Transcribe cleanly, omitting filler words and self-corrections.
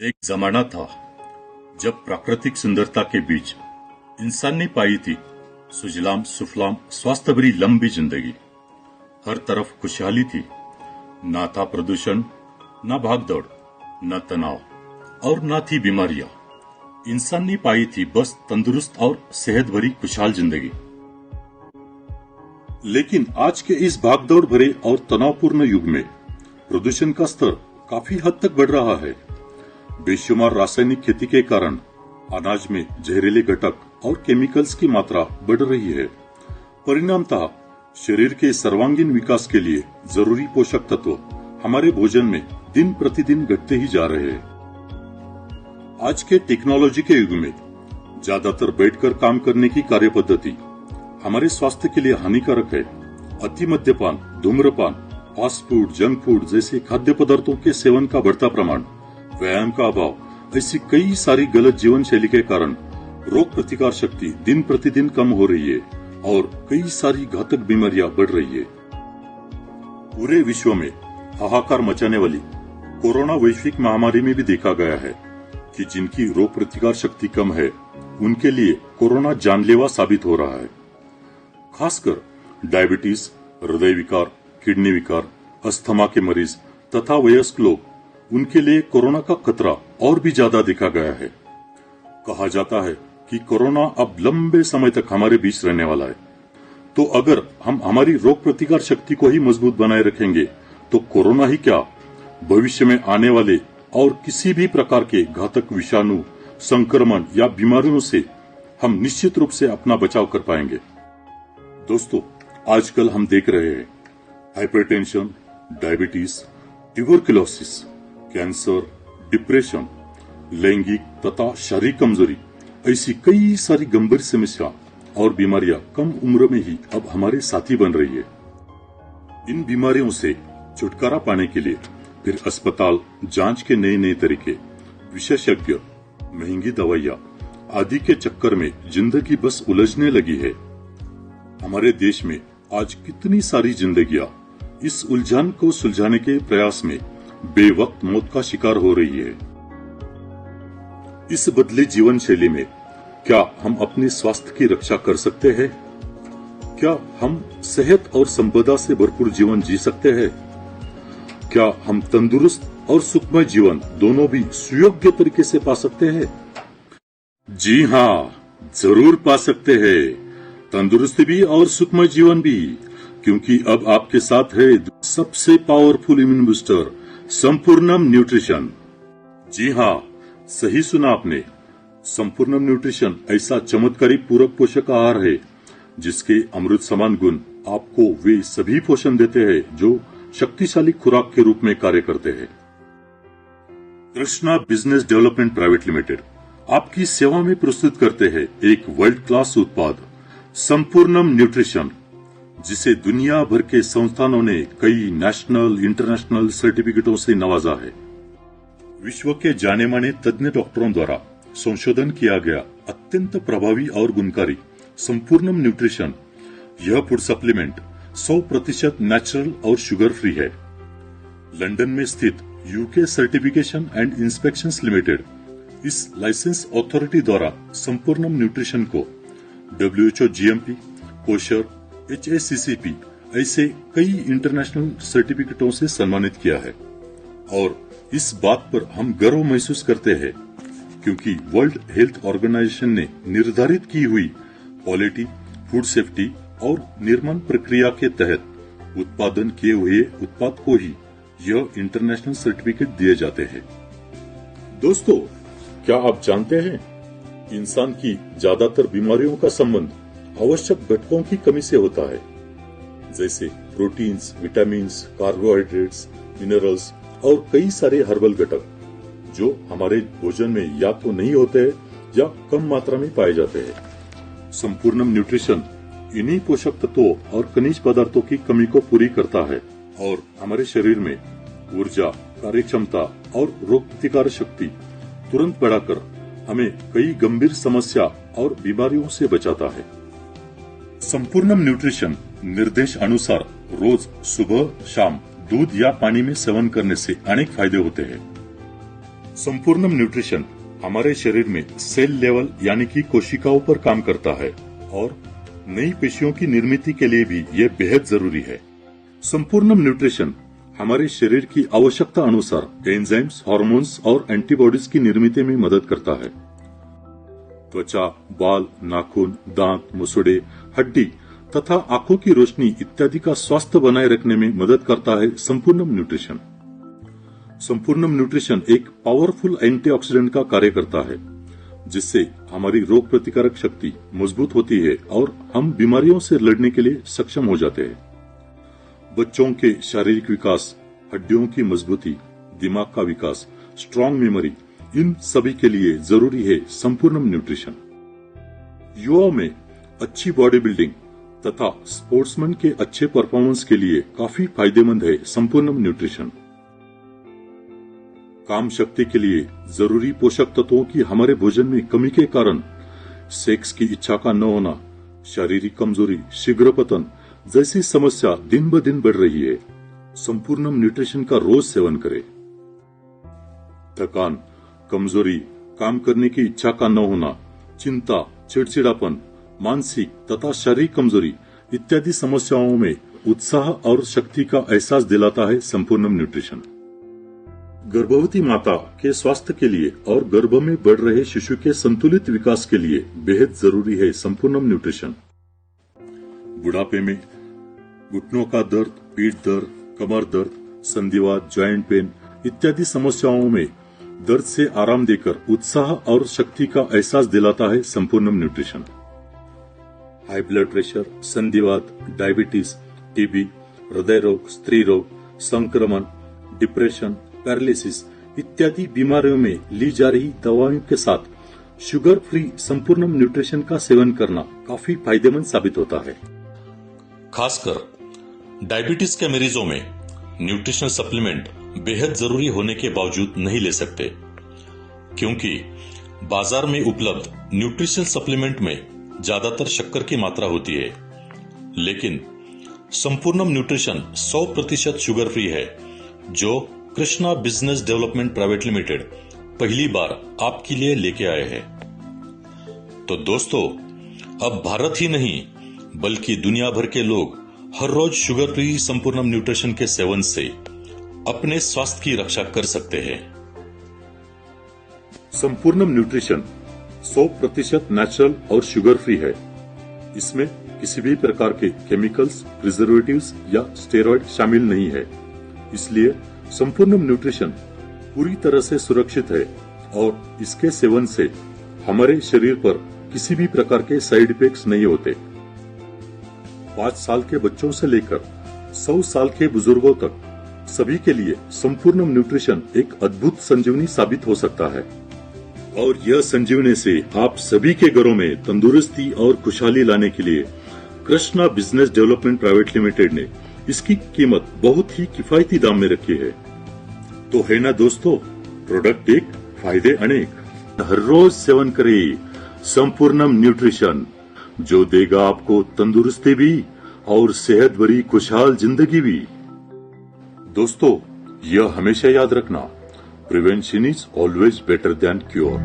एक जमाना था जब प्राकृतिक सुंदरता के बीच इंसान ने पाई थी सुजलाम सुफलाम स्वास्थ्य भरी लंबी जिंदगी। हर तरफ खुशहाली थी, ना था प्रदूषण, ना भागदौड़, न तनाव और ना थी बीमारियां। इंसान ने पाई थी बस तंदुरुस्त और सेहत भरी खुशहाल जिंदगी। लेकिन आज के इस भागदौड़ भरे और तनावपूर्ण युग में प्रदूषण का स्तर काफी हद तक बढ़ रहा है। बेशुमार रासायनिक खेती के कारण अनाज में जहरीले घटक और केमिकल्स की मात्रा बढ़ रही है। परिणामतः शरीर के सर्वांगीण विकास के लिए जरूरी पोषक तत्व हमारे भोजन में दिन प्रतिदिन घटते ही जा रहे हैं। आज के टेक्नोलॉजी के युग में ज्यादातर बैठकर काम करने की कार्य पद्धति हमारे स्वास्थ्य के लिए हानिकारक है। अति मद्यपान, धूम्रपान, फास्ट फूड, जंक फूड जैसे खाद्य पदार्थों के सेवन का बढ़ता प्रमाण, व्यायाम का अभाव, ऐसी कई सारी गलत जीवन शैली के कारण रोग प्रतिकार शक्ति दिन प्रतिदिन कम हो रही है और कई सारी घातक बीमारियां बढ़ रही है। पूरे विश्व में हाहाकार मचाने वाली कोरोना वैश्विक महामारी में भी देखा गया है कि जिनकी रोग प्रतिकार शक्ति कम है उनके लिए कोरोना जानलेवा साबित हो रहा है। खासकर डायबिटीज, हृदय विकार, किडनी विकार, अस्थमा के मरीज तथा वयस्क लोग, उनके लिए कोरोना का खतरा और भी ज्यादा देखा गया है। कहा जाता है कि कोरोना अब लंबे समय तक हमारे बीच रहने वाला है। तो अगर हम हमारी रोग प्रतिकार शक्ति को ही मजबूत बनाए रखेंगे तो कोरोना ही क्या, भविष्य में आने वाले और किसी भी प्रकार के घातक विषाणु, संक्रमण या बीमारियों से हम निश्चित रूप से अपना बचाव कर पाएंगे। दोस्तों, आजकल हम देख रहे हैं hypertension, diabetes, tuberculosis, cancer, depression, लैंगिक तथा शारीरिक कमजोरी, ऐसी कई सारी गंभीर समस्या और बीमारियां कम उम्र में ही अब हमारे साथी बन रही है। इन बीमारियों से छुटकारा पाने के लिए फिर अस्पताल, जांच के नए नए तरीके, विशेषज्ञ, महंगी दवाइयां आदि के चक्कर में जिंदगी बस उलझने लगी है। हमारे देश में आज कितनी सारी जिंदगियां इस उलझन को सुलझाने के प्रयास में बेवक्त मौत का शिकार हो रही है। इस बदले जीवन शैली में क्या हम अपने स्वास्थ्य की रक्षा कर सकते हैं? क्या हम सेहत और संपदा से भरपूर जीवन जी सकते हैं? क्या हम तंदुरुस्त और सुखमय जीवन दोनों भी सुयोग्य तरीके से पा सकते हैं? जी हाँ, जरूर पा सकते हैं, तंदुरुस्ती भी और सुखमय जीवन भी, क्योंकि अब आपके साथ है सबसे पावरफुल इम्यून बूस्टर संपूर्णम न्यूट्रिशन। जी हाँ, सही सुना आपने। संपूर्णम न्यूट्रिशन ऐसा चमत्कारी पूरक पोषक आहार है जिसके अमृत समान गुण आपको वे सभी पोषण देते हैं जो शक्तिशाली खुराक के रूप में कार्य करते हैं। Krishna business development private limited आपकी सेवा में प्रस्तुत करते हैं एक वर्ल्ड क्लास उत्पाद संपूर्णम न्यूट्रिशन, जिसे दुनिया भर के संस्थानों ने कई नेशनल, इंटरनेशनल सर्टिफिकेटों से नवाजा है। विश्व के जाने माने तज्ञ डॉक्टरों द्वारा संशोधन किया गया अत्यंत प्रभावी और गुणकारी संपूर्णम न्यूट्रिशन, यह फूड सप्लीमेंट 100% नेचुरल और शुगर फ्री है। लंदन में स्थित UK certification and inspections limited इस लाइसेंस अथॉरिटी द्वारा संपूर्णम न्यूट्रिशन को WHO GMP, कोशर, HACCP ऐसे कई इंटरनेशनल सर्टिफिकेटों से सम्मानित किया है। और इस बात पर हम गर्व महसूस करते हैं क्योंकि वर्ल्ड हेल्थ ऑर्गेनाइजेशन ने निर्धारित की हुई क्वालिटी, फूड सेफ्टी और निर्माण प्रक्रिया के तहत उत्पादन किए हुए उत्पाद को ही यह इंटरनेशनल सर्टिफिकेट दिए जाते हैं। दोस्तों, क्या आप जानते हैं इंसान की ज्यादातर बीमारियों का संबंध आवश्यक घटकों की कमी से होता है, जैसे प्रोटीन्स, विटामिन्स, कार्बोहाइड्रेट्स, मिनरल्स और कई सारे हर्बल घटक जो हमारे भोजन में या तो नहीं होते हैं या कम मात्रा में पाए जाते हैं। संपूर्णम न्यूट्रिशन इन्हीं पोषक तत्वों और खनिज पदार्थों की कमी को पूरी करता है और हमारे शरीर में ऊर्जा, कार्यक्षमता और रोग प्रतिकार शक्ति तुरंत बढ़ाकर हमें कई गंभीर समस्या और बीमारियों से बचाता है। संपूर्णम न्यूट्रिशन निर्देश अनुसार रोज सुबह शाम दूध या पानी में सेवन करने से अनेक फायदे होते हैं, संपूर्णम न्यूट्रिशन हमारे शरीर में सेल लेवल यानी कि कोशिकाओं पर काम करता है और नई पेशियों की निर्मित के लिए भी यह बेहद जरूरी है। संपूर्णम न्यूट्रिशन हमारे शरीर की आवश्यकता अनुसार एंजाइम्स, हार्मोन्स और एंटीबॉडीज की निर्मित में मदद करता है। त्वचा, बाल, नाखून, दांत, मुसड़े, हड्डी तथा आंखों की रोशनी इत्यादि का स्वास्थ्य बनाए रखने में मदद करता है संपूर्णम न्यूट्रिशन। संपूर्णम न्यूट्रिशन एक पावरफुल एंटीऑक्सीडेंट का कार्य करता है, जिससे हमारी रोग प्रतिकारक शक्ति मजबूत होती है और हम बीमारियों से लड़ने के लिए सक्षम हो जाते हैं। बच्चों के शारीरिक विकास, हड्डियों की मजबूती, दिमाग का विकास, स्ट्रांग मेमोरी, इन सभी के लिए जरूरी है संपूर्णम न्यूट्रिशन। युवाओं में अच्छी बॉडी बिल्डिंग तथा स्पोर्ट्समैन के अच्छे परफॉर्मेंस के लिए काफी फायदेमंद है संपूर्णम न्यूट्रिशन। काम शक्ति के लिए जरूरी पोषक तत्वों की हमारे भोजन में कमी के कारण सेक्स की इच्छा का न होना, शारीरिक कमजोरी, शीघ्र पतन जैसी समस्या दिन ब दिन बढ़ रही है। संपूर्णम न्यूट्रिशन का रोज सेवन करें। थकान, कमजोरी, काम करने की इच्छा का न होना, चिंता, चिड़चिड़ापन, मानसिक तथा शारीरिक कमजोरी इत्यादि समस्याओं में उत्साह और शक्ति का एहसास दिलाता है संपूर्णम न्यूट्रिशन। गर्भवती माता के स्वास्थ्य के लिए और गर्भ में बढ़ रहे शिशु के संतुलित विकास के लिए बेहद जरूरी है संपूर्णम न्यूट्रिशन। बुढ़ापे में घुटनों का दर्द, पीठ दर्द, कमर दर्द, संधिवात, जॉइंट पेन इत्यादि समस्याओं में दर्द से आराम देकर उत्साह और शक्ति का एहसास दिलाता है Sampurnam nutrition. High blood pressure, संधिवात, डायबिटीज, टीबी, हृदय रोग, स्त्री रोग, संक्रमण, डिप्रेशन, पैरालिसिस इत्यादि बीमारियों में ली जा रही दवाओं के साथ शुगर फ्री संपूर्णम न्यूट्रिशन का सेवन करना काफी फायदेमंद साबित होता है। खासकर डायबिटीज के मरीजों में न्यूट्रिशनल सप्लीमेंट बेहद जरूरी होने के बावजूद नहीं ले सकते, क्योंकि बाजार में उपलब्ध न्यूट्रिशनल सप्लीमेंट में ज्यादातर शक्कर की मात्रा होती है। लेकिन संपूर्णम न्यूट्रिशन 100% शुगर फ्री है, जो Krishna business development private limited पहली बार आपके लिए लेके आए हैं। तो दोस्तों, अब भारत ही नहीं बल्कि दुनिया भर के लोग हर रोज शुगर फ्री संपूर्णम न्यूट्रिशन के सेवन से अपने स्वास्थ्य की रक्षा कर सकते हैं। संपूर्णम न्यूट्रिशन 100% नेचुरल और शुगर फ्री है। इसमें किसी भी प्रकार के केमिकल्स, प्रिजर्वेटिव्स या स्टेरॉइड शामिल नहीं है। इसलिए संपूर्णम न्यूट्रिशन पूरी तरह से सुरक्षित है और इसके सेवन से हमारे शरीर पर किसी भी प्रकार के साइड इफेक्ट्स नहीं होते। 5 साल के बच्चों से लेकर 100 साल के बुजुर्गों तक सभी के लिए संपूर्णम न्यूट्रिशन एक अद्भुत संजीवनी साबित हो सकता है और यह संजीवनी से आप सभी के घरों में तंदुरुस्ती और खुशहाली लाने के लिए Krishna business development private limited ने इसकी कीमत बहुत ही किफायती दाम में रखी है। तो है ना दोस्तों, प्रोडक्ट एक, फायदे अनेक। हर रोज सेवन करें संपूर्णम न्यूट्रिशन, जो देगा आपको तंदुरुस्ती भी और सेहत भरी खुशहाल जिंदगी भी। दोस्तों, यह हमेशा याद रखना, prevention is always better than cure.